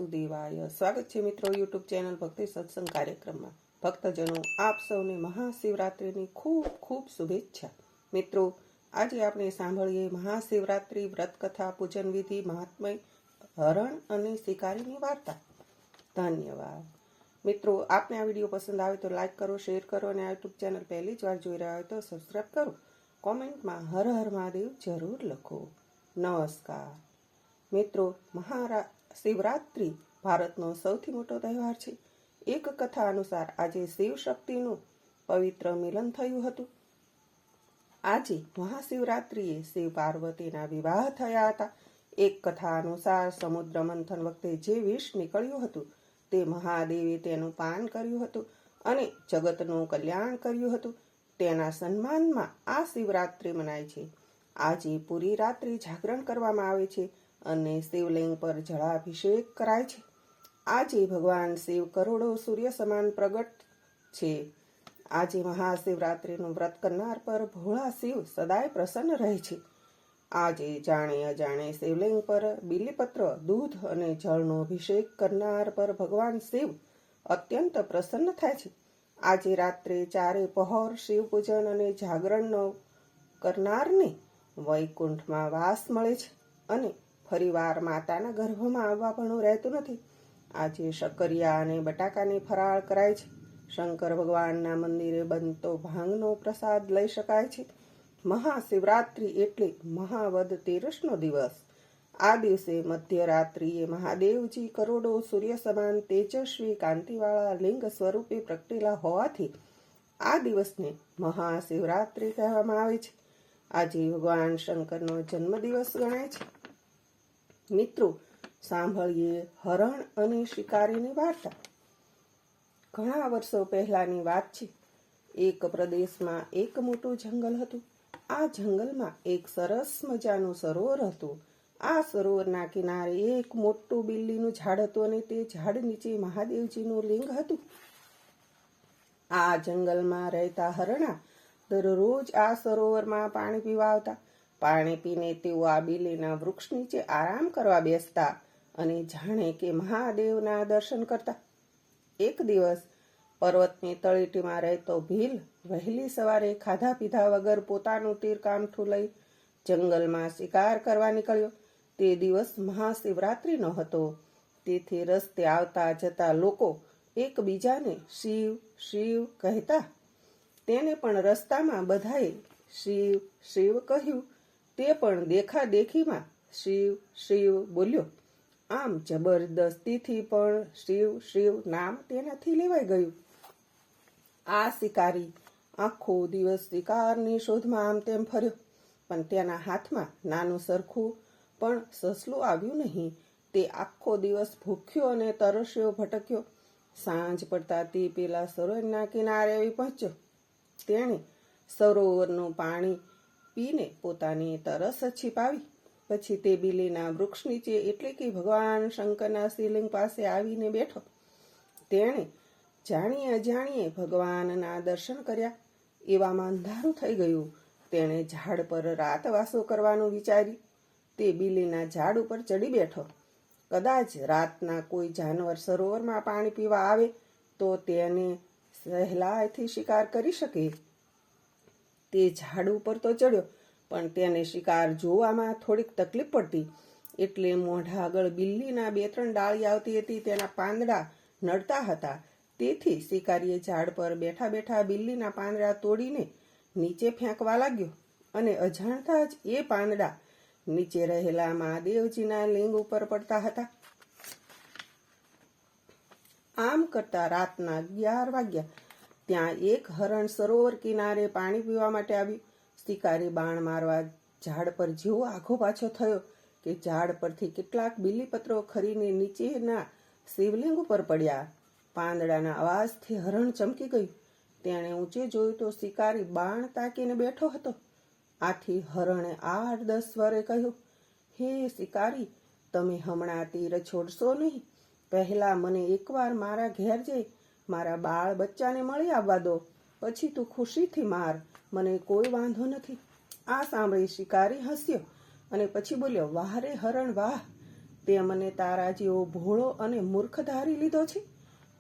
વાસુદેવાય। સ્વાગત છે મિત્રો યુટ્યુબ ચેનલ ભક્તિ સત્સંગ કાર્યક્રમમાં। ભક્તજનો આપ સૌને મહાશિવરાત્રિની ખૂબ ખૂબ શુભેચ્છા। મિત્રો આજે આપણે સાંભળીએ મહાશિવરાત્રિ વ્રત કથા, પૂજન વિધિ, મહાત્મય, હરણ અને શિકારીની વાર્તા। ધન્યવાદ। મિત્રો આપને આ વિડીયો પસંદ આવે તો લાઈક કરો, શેર કરો અને આ યુટ્યુબ ચેનલ પહેલી જ વાર જોઈ રહ્યા હોય તો સબસ્ક્રાઈબ કરો। કોમેન્ટમાં હર હર મહાદેવ જરૂર લખો। નમસ્કાર મિત્રો, મહાશિવરાત્રિ ભારતનો સૌથી મોટો તહેવાર છે। એક કથા અનુસાર આજે શિવ શક્તિનું પવિત્ર મિલન થયું હતું। આજે મહાશિવરાત્રિએ શિવ પાર્વતીના વિવાહ થયા હતા। એક કથા અનુસાર સમુદ્ર મંથન વખતે જે વિષ નીકળ્યું હતું તે મહાદેવે તેનું પાન કર્યું હતું અને જગતનું કલ્યાણ કર્યું હતું। તેના સન્માનમાં આ શિવરાત્રિ મનાય છે। આજે પૂરી રાત્રિ જાગરણ કરવામાં આવે છે અને શિવલિંગ પર જળાભિષેક કરાય છે। આજે ભગવાન શિવ કરોડો સૂર્ય સમાન પ્રગટ છે। આજે મહાશિવરાત્રિનું વ્રત કરનાર પર ભોળા શિવ સદાય પ્રસન્ન રહે છે। આજે જાણે અજાણે શિવલિંગ પર બીલીપત્ર, દૂધ અને જળનો અભિષેક કરનાર પર ભગવાન શિવ અત્યંત પ્રસન્ન થાય છે। આજે રાત્રે ચારે પહોર શિવ પૂજન અને જાગરણનો કરનારને વૈકુંઠમાં વાસ મળે છે અને ફરીવાર માતાના ગર્ભમાં આવવા પણ રહેતું નથી। આજે શક્કરિયા અને બટાકાની ફરાળ કરાય છે। શંકર ભગવાનના મંદિરે બનતો ભાંગનો પ્રસાદ લઈ શકાય છે। મહાશિવરાત્રિ એટલે મહાવદ તેરસનો દિવસ। આ દિવસે મધ્યરાત્રિએ મહાદેવજી કરોડો સૂર્ય સમાન તેજસ્વી કાંતિવાળા લિંગ સ્વરૂપે પ્રગટેલા હોવાથી આ દિવસને મહાશિવરાત્રિ કહેવામાં આવે છે। આજે ભગવાન શંકરનો જન્મદિવસ ગણાય છે। મિત્રો સાંભળીએ હરણ અને શિકારીની વાર્તા। ઘણા વર્ષો પહેલાની વાત છે। એક પ્રદેશમાં એક મોટું જંગલ હતું। આ જંગલમાં એક સરસ મજાનું સરોવર હતું। આ સરોવરના કિનારે એક મોટું બિલ્લીનું ઝાડ હતું અને તે ઝાડ નીચે મહાદેવજીનું લિંગ હતું। આ જંગલમાં રહેતા હરણા દરરોજ આ સરોવરમાં પાણી પીવા આવતા। પાણી પીને તેઓ આ બિલ્લીના વૃક્ષ નીચે આરામ કરવા બેસતા અને જાણે કે મહાદેવના દર્શન કરતા। એક દિવસ પર્વતની તળેટીમાં રહેતો ભીલ વહેલી સવારે ખાધા પીધા વગર પોતાનું તીરકામઠું લઈ જંગલમાં શિકાર કરવા નીકળ્યો। તે દિવસ મહાશિવરાત્રિનો હતો, તેથી રસ્તે આવતા જતા લોકો એકબીજાને શિવ શિવ કહેતા। તેને પણ રસ્તામાં બધાએ શિવ શિવ કહ્યું। તે પણ દેખાદેખીમાં શિવ શિવ બોલ્યો। આમ જબરદસ્તીથી પણ શિવ શિવ નામ તેનાથી લેવાઈ ગયું। આ શિકારી આખો દિવસ શિકારની શોધમાં આમ તેમ ફર્યો, પણ તેના હાથમાં નાનું સરખું પણ સસલું આવ્યું નહીં। તે આખો દિવસ ભૂખ્યો અને તરસ્યો ભટક્યો। સાંજ પડતા તે પેલા સરોવરના કિનારે આવી પહોંચ્યો। તેણે સરોવરનું પાણી પીને પોતાની તરસ છીપાવી। પછી તે બિલ્લીના વૃક્ષ નીચે એટલે કે ભગવાન શંકરના શિવલિંગ પાસે આવીને બેઠો। તેણે જાણીએ અજાણીએ ભગવાનના દર્શન કર્યા। એવામાં અંધારું થઈ ગયું। તેણે ઝાડ પર રાતવાસો કરવાનું વિચાર્યું। તે બિલ્લીના ઝાડ ઉપર ચડી બેઠો। કદાચ રાતના કોઈ જાનવર સરોવરમાં પાણી પીવા આવે તો તેને સહેલાઈથી શિકાર કરી શકે। તે ઝાડ ઉપર તો ચડ્યો, પણ તેને શિકાર જોવામાં થોડીક તકલીફ પડતી, એટલે મોઢા આગળ બિલ્લીના 2-3 ડાળી આવતી હતી। તેના પાંદડા નડતા હતા, તેથી શિકારીએ ઝાડ પર બેઠા બેઠા બિલ્લીના પાંદડા તોડીને નીચે ફેંકવા લાગ્યો અને અજાણતા જ એ પાંદડા નીચે રહેલા મહાદેવજીના લિંગ ઉપર પડતા હતા। આમ કરતા રાતના 11 વાગ્યા। ત્યાં એક હરણ સરોવર કિનારે પાણી પીવા માટે આવ્યું। શિકારી બાણ મારવા ઝાડ પર જેવો આઘો પાછો થયો કે ઝાડ પરથી કેટલાક બીલીપત્રો ખરીને નીચેના શિવલિંગ ઉપર પડ્યા। પાંદડાના અવાજથી હરણ ચમકી ગયું। તેણે ઊંચે જોયું તો શિકારી બાણ તાકીને બેઠો હતો। આથી હરણે 8-10 સ્વરે કહ્યું, હે શિકારી, તમે હમણાં તીર છોડશો નહીં। પહેલા મને એકવાર મારા ઘેર જઈ મારા બાળ બચ્ચાને મળી આવવા દો, પછી તું ખુશીથી માર, મને કોઈ વાંધો નથી। આ સાંભળી શિકારી હસ્યો અને પછી બોલ્યો, વાહ રે હરણ વાહ, તે મને તારા જેવો ભોળો અને મૂર્ખ ધારી લીધો છે?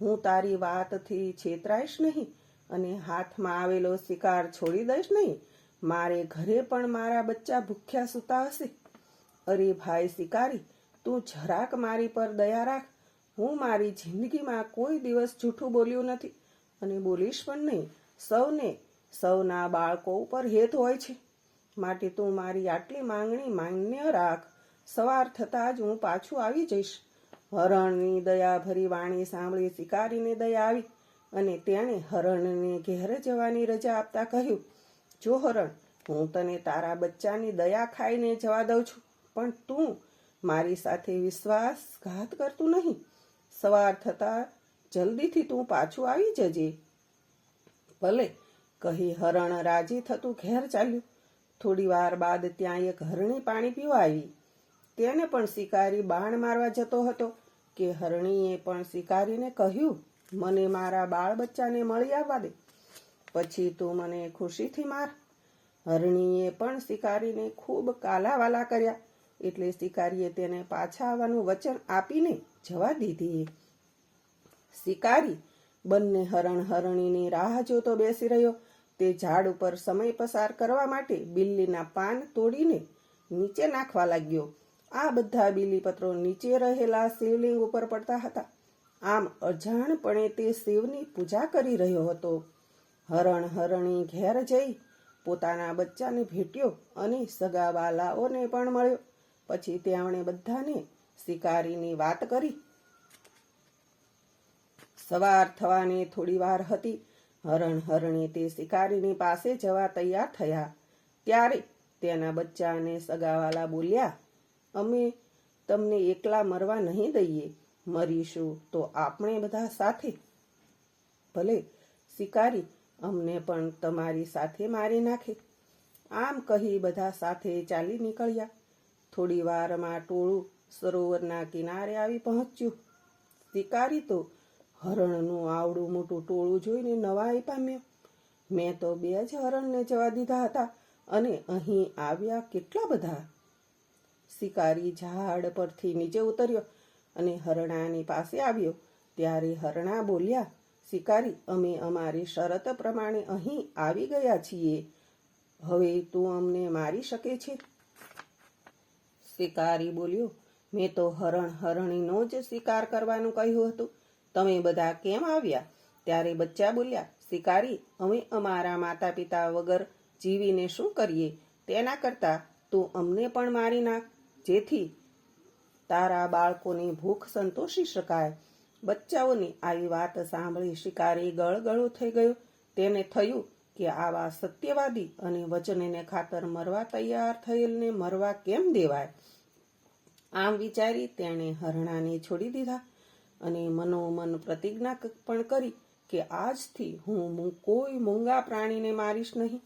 હું તારી વાતથી છેતરાઈશ નહીં અને હાથમાં આવેલો શિકાર છોડી દઈશ નહીં. મારે ઘરે પણ મારા બચ્ચા ભૂખ્યા સૂતા હશે. અરે ભાઈ શિકારી, તું જરાક મારી પર દયા રાખ. હું મારી જિંદગીમાં કોઈ દિવસ જૂઠું બોલ્યું નથી અને બોલીશ પણ નહીં. સૌના બાળકો ઉપર હેત હોય છે, માટે તું મારી આટલી માંગણી માન્ય રાખ. સવાર થતાં જ હું પાછું આવી જઈશ. હરણની દયાભરી વાણી સાંભળી શિકારીને દયા આવી અને તેણે હરણને ઘેર જવાની રજા આપતા કહ્યું, જો હરણ, હું તને તારા બચ્ચાની દયા ખાઈને જવા દઉં છું, પણ તું મારી સાથે વિશ્વાસઘાત કરતું નહીં. સવાર થતાં જલ્દીથી તું પાછું આવી જજે. ભલે, કહી હરણ રાજી થતું ઘેર ચાલ્યું. થોડી વાર બાદ ત્યાં એક હરણી પાણી પીવા આવી. તેને પણ શિકારી બાણ મારવા જતો હતો કે હરણીએ પણ શિકારીને કહ્યું, મને મારા બાળ બચ્ચાને મળી આવવા દે, પછી તું મને ખુશીથી માર. હરણીએ પણ શિકારીને ખૂબ કાલાવાલા કર્યા, એટલે શિકારીએ તેને પાછા આવવાનું વચન આપીને જવા દીધી. શિકારી બંને હરણ હરણીની રાહ જોતો બેસી રહ્યો. તે ઝાડ ઉપર સમય પસાર કરવા માટે બિલ્લીના પાન તોડીને નીચે નાખવા લાગ્યો. આ બધા બીલીપત્રો નીચે રહેલા શિવલિંગ ઉપર પડતા હતા. આમ અજાણપણે તે શિવની પૂજા કરી રહ્યો હતો. હરણ હરણી ઘેર જઈ પોતાના બચ્ચાને ભેટ્યો અને સગાવાલાઓને પણ મળ્યો. પછી તેમણે બધાને શિકારીની વાત કરી. સવાર થવાની થોડી વાર હતી. હરણ હરણી તે શિકારીની પાસે જવા તૈયાર થયા. ત્યારે તેના બચ્ચાને સગાવાલા બોલ્યા, અમે તમને એકલા મરવા નહીં દઈએ. મરીશું તો આપણે બધા સાથે. ભલે શિકારી અમને પણ તમારી સાથે મારી નાખે. આમ કહી બધા સાથે ચાલી નીકળ્યા. થોડી વારમાં ટોળું સરોવરના કિનારે આવી પહોંચ્યું. શિકારી તો હરણનું આવડું મોટું ટોળું જોઈને નવાઈ પામ્યો. મેં તો 2 જ હરણને જવા દીધા હતા અને અહીં આવ્યા કેટલા બધા. શિકારી ઝાડ પરથી નીચે ઉતર્યો અને હરણાની પાસે આવ્યો. ત્યારે હરણા બોલ્યા, શિકારી, અમે અમારી શરત પ્રમાણે અહીં આવી ગયા છીએ. હવે તું અમને મારી શકે છે? શિકારી બોલ્યો, મેં તો હરણ હરણીનો જ શિકાર કરવાનું કહ્યું હતું. તમે બધા કેમ આવ્યા? ત્યારે બચ્ચા બોલ્યા, શિકારી, અમે અમારા માતા પિતા વગર જીવીને શું કરીએ? તેના કરતાં તું અમને પણ મારી નાખ, જેથી તારા બાળકોની ભૂખ સંતોષી શકાય. બચ્ચાઓની આવી વાત સાંભળી શિકારી ગળગળો થઈ ગયો. તેને થયું કે આવા સત્યવાદી અને વચનને ખાતર મરવા તૈયાર થયેલને મરવા કેમ દેવાય. આમ વિચારી તેણે હરણાને છોડી દીધા અને મનોમન પ્રતિજ્ઞા પણ કરી કે આજથી હું કોઈ મૂંગા પ્રાણીને મારીશ નહીં.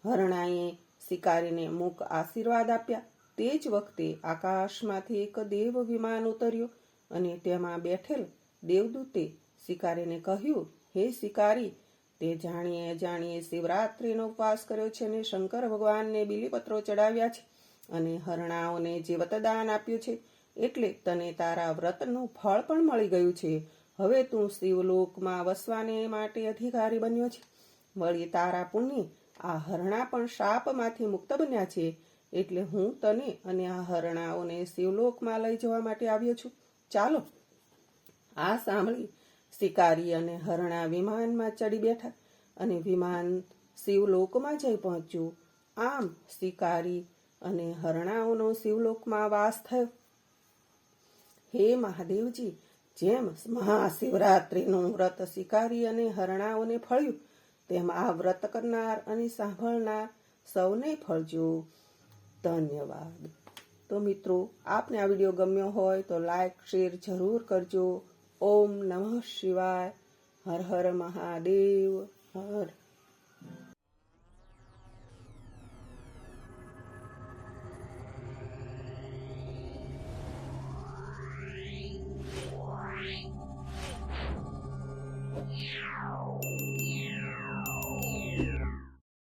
હરણાએ શિકારીને મૂક આશીર્વાદ આપ્યા. તે જ વખતે આકાશમાંથી એક દેવ વિમાન ઉતર્યું અને તેમાં બેઠેલ દેવદૂતે શિકારીને કહ્યું, હે શિકારી, તે જાણીએ અજાણીએ શિવરાત્રિનો ઉપવાસ કર્યો છે અને શંકર ભગવાનને બીલીપત્રો ચડાવ્યા છે અને હરણાઓને જે વતદાન આપ્યું છે, એટલે તને તારા વ્રતનું ફળ પણ મળી ગયું છે. હવે તું શિવલોકમાં વસવાને માટે અધિકારી બન્યો છે. વળી તારા પુણ્ય આ હરણા પણ શાપમાંથી મુક્ત બન્યા છે. એટલે હું તને અને આ હરણાઓને શિવલોકમાં લઈ જવા માટે આવ્યો છું. ચાલો. આ સાંભળી શિકારી અને હરણા વિમાનમાં ચડી બેઠા અને વિમાન શિવલોકમાં જઈ પહોંચ્યું. આમ શિકારી અને હરણાઓનો શિવલોકમાં વાસ થયો. હે મહાદેવજી, જેમ મહાશિવરાત્રિનું વ્રત શિકારી અને હરણાઓને ફળ્યું, તેમ આ વ્રત કરનાર અને સાંભળનાર સૌને ફળજો. ધન્યવાદ. તો મિત્રો, આપને આ વિડીયો ગમ્યો હોય તો લાઈક શેર જરૂર કરજો. ઓમ નમઃ શિવાય. હર હર મહાદેવ. હર Yeah.